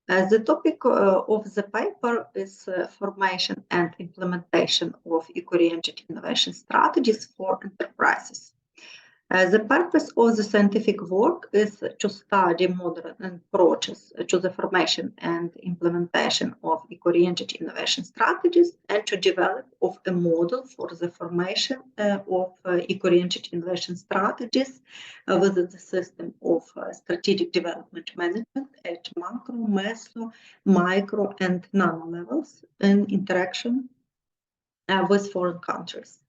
The topic of the paper is formation and implementation of eco-oriented innovation strategies for enterprises. The purpose of the scientific work is to study modern approaches to the formation and implementation of eco-oriented innovation strategies and to develop a model for the formation of eco-oriented innovation strategies within the system of strategic development management at macro, meso, micro, and nano levels in interaction with foreign countries.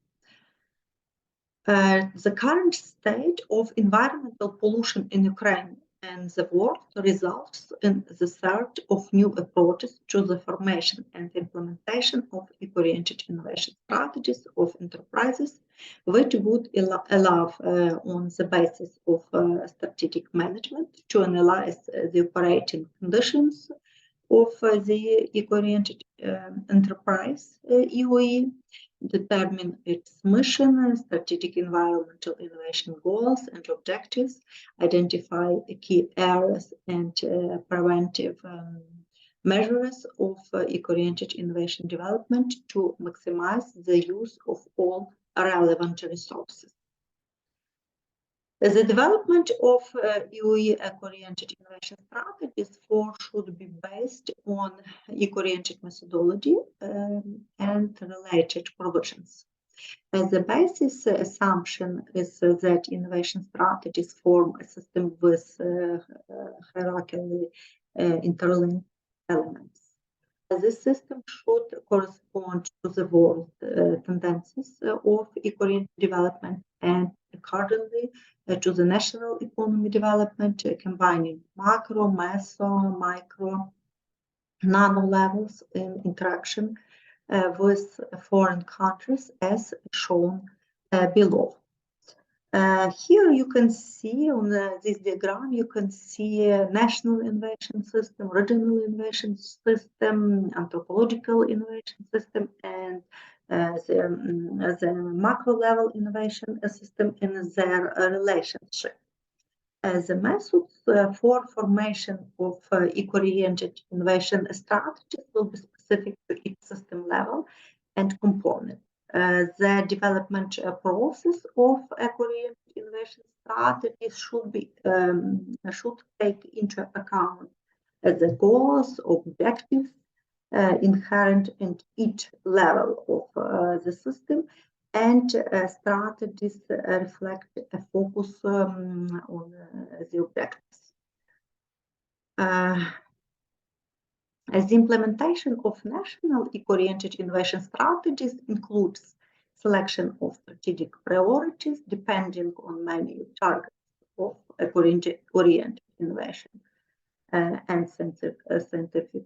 The current state of environmental pollution in Ukraine and the world results in the search of new approaches to the formation and implementation of eco-oriented innovation strategies of enterprises, which would allow, on the basis of strategic management, to analyze the operating conditions of the eco-oriented enterprise, EOE, determine its mission, strategic environmental innovation goals and objectives, identify key areas and preventive measures of eco-oriented innovation development to maximize the use of all relevant resources. The development of EOE eco-oriented innovation strategies should be based on eco-oriented methodology and related provisions. As the basis assumption is that innovation strategies form a system with hierarchically interlinked elements. This system should correspond to the world tendencies of eco-oriented development and accordingly to the national economy development, combining macro, meso, micro, nano levels in interaction with foreign countries as shown below. Here you can see on this diagram, you can see a national innovation system, regional innovation system, anthropological innovation system, and the macro level innovation system in their relationship. The methods for formation of eco-oriented innovation strategies will be specific to each system level and component. The development process of eco-oriented innovation strategies should take into account the goals, objectives inherent in each level of the system, and strategies reflect a focus on the objectives. As the implementation of national eco-oriented innovation strategies includes selection of strategic priorities depending on many targets of eco-oriented innovation and scientific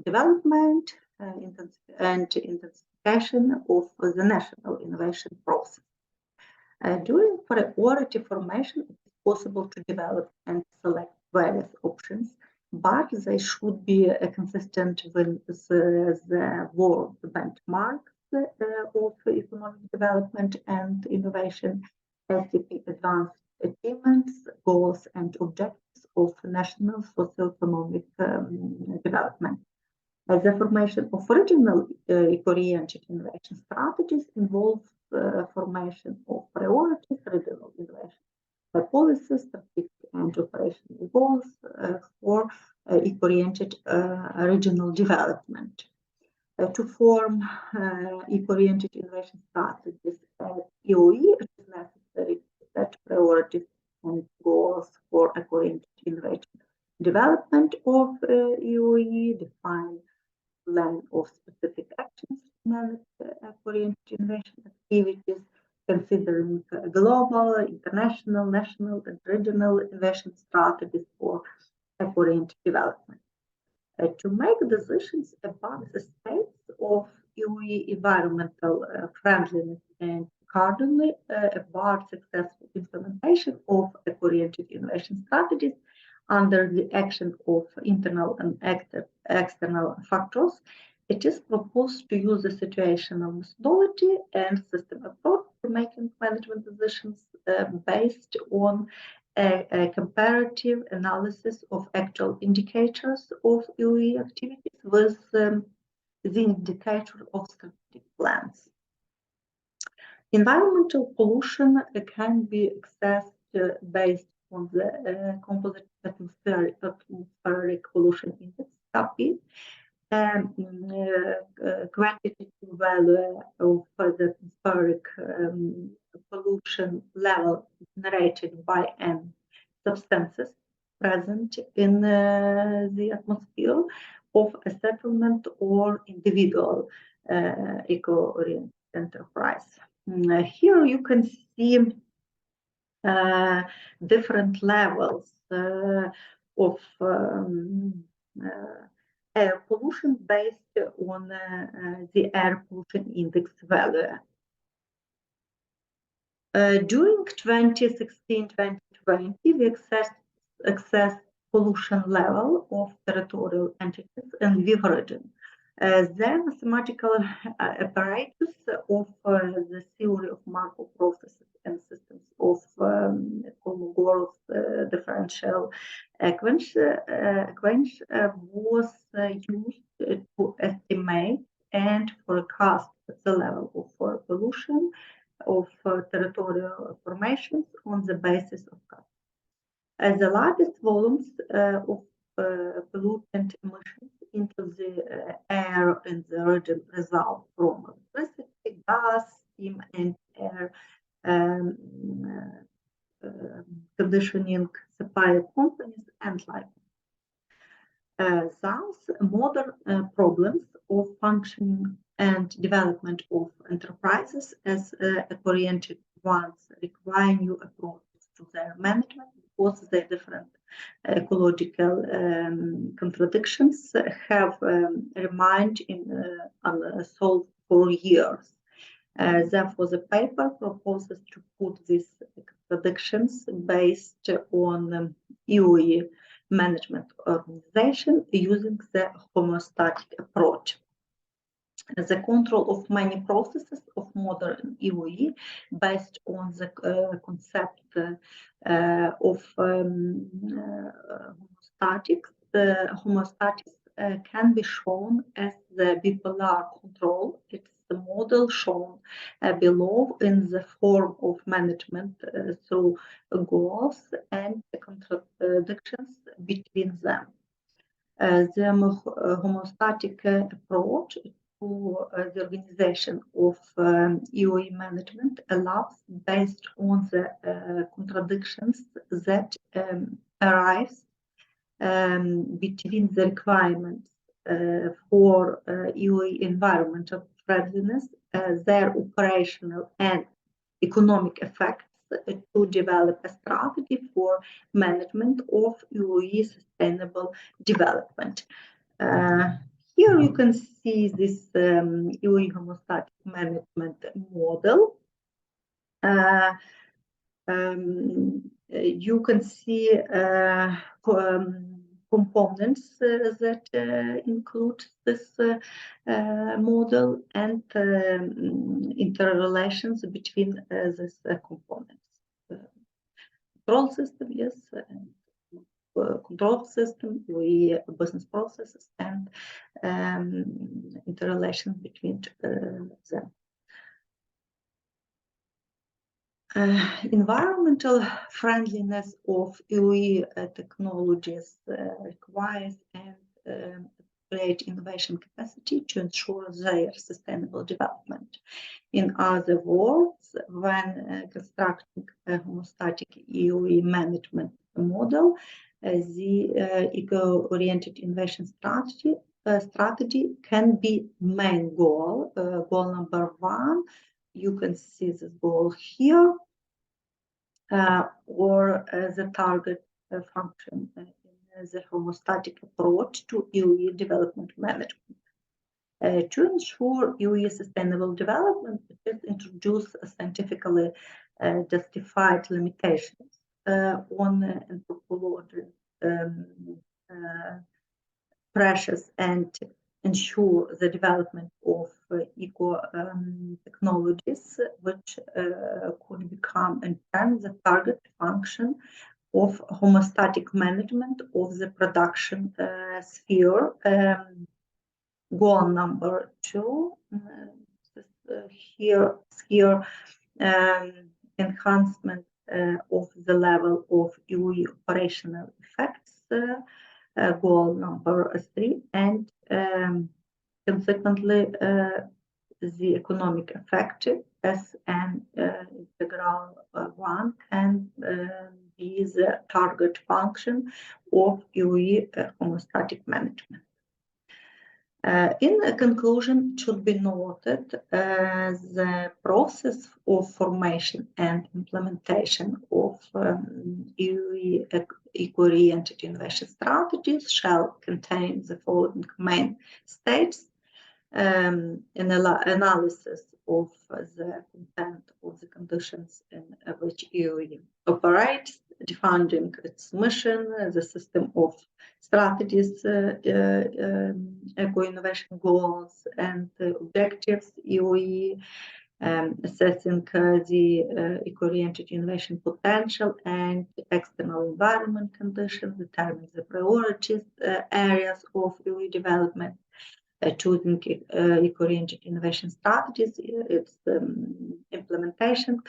development and intensification of the national innovation process. During priority formation, it is possible to develop and select various options, but they should be consistent with the world benchmarks of economic development and innovation, STP advanced achievements, goals, and objectives of national socio-economic development. The formation of regional eco-oriented innovation strategies involves formation of priorities, regional innovation policies, strategic and operational goals for eco-oriented regional development. To form eco-oriented innovation strategies at EOE, it is necessary to set priorities and goals for eco-oriented innovation development of EOE, define plan of specific actions to manage eco-oriented innovation activities, considering global, international, national, and regional innovation strategies for eco-oriented development. To make decisions about the states of EOE environmental friendliness and accordingly about successful implementation of eco-oriented innovation strategies under the action of internal and external factors, it is proposed to use the situational methodology and system approach to making management decisions based on a comparative analysis of actual indicators of UE activities with the indicator of strategic plans. Environmental pollution can be assessed based on the composite atmospheric pollution index, CAPI, quantitative value of the atmospheric pollution level generated by substances present in the atmosphere of a settlement or individual eco-oriented enterprise. Here you can see different levels of air pollution based on the air pollution index value. During 2016-2020, we assessed pollution level of territorial entities in Lviv region. The mathematical apparatus of the theory of Markov processes and systems of Kolmogorov's differential equation was used to estimate and forecast the level of pollution of territorial formations on the basis of CAP. The largest volumes of pollutant emissions into the air in the region result from electricity, gas, steam, and air conditioning supply companies and like. Thus, modern problems of functioning and development of enterprises as eco-oriented ones require new approaches to their management because the different ecological contradictions have remained unsolved for years. Therefore, the paper proposes to put these contradictions based on UE management organization using the homeostatic approach. The control of many processes of modern UE based on the concept of homostatics can be shown as the bipolar control. It's the model shown below in the form of management through goals and the contradictions between them. The homeostatic approach to the organization of UE management allows based on the contradictions that arise between the requirements for UE environmental friendliness, their operational and economic effects to develop a strategy for management of UE sustainable development. Here you can see this UE homeostatic management model. You can see components that include this model and interrelations between these components. Control system, yes, control system, UE business processes, and interrelation between them. Environmental friendliness of UE technologies requires and create innovation capacity to ensure their sustainable development. In other words, when constructing a homeostatic UE management model, the eco-oriented innovation strategy can be main goal. Goal number one, you can see this goal here, or the target function in the homeostatic approach to UE development management. To ensure UE sustainable development, just introduce scientifically justified limitations on anthropology pressures and ensure the development of eco technologies, which could become in turn the target function of homeostatic management of the production sphere. Goal number 2, here enhancement of the level of EU operational effects, goal number 3, and consequently the economic effect as an integral 1 and be the target function of EU homeostatic management. In conclusion, it should be noted the process of formation and implementation of EU eco-oriented innovation strategies shall contain the following main stages: analysis of the content of the conditions in which EU operates, defining its mission, the system of strategies, eco-innovation goals and objectives, EOE, assessing the eco-oriented innovation potential and external environment conditions, determining the priorities areas of EOE development, choosing eco-oriented innovation strategies, its implementation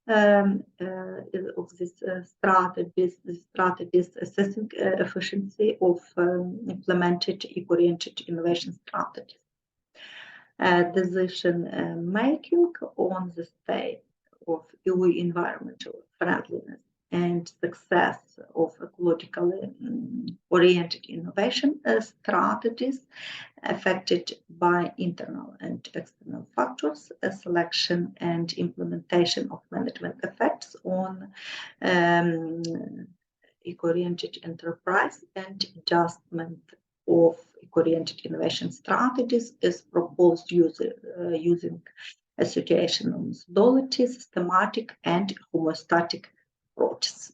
of these strategies, assessing efficiency of implemented eco-oriented innovation strategies. Decision making on the state of EU environmental friendliness and success of ecologically oriented innovation strategies affected by internal and external factors, selection and implementation of management effects on eco-oriented enterprise, and adjustment of eco-oriented innovation strategies is proposed using a situational methodology, systematic and homeostatic approaches.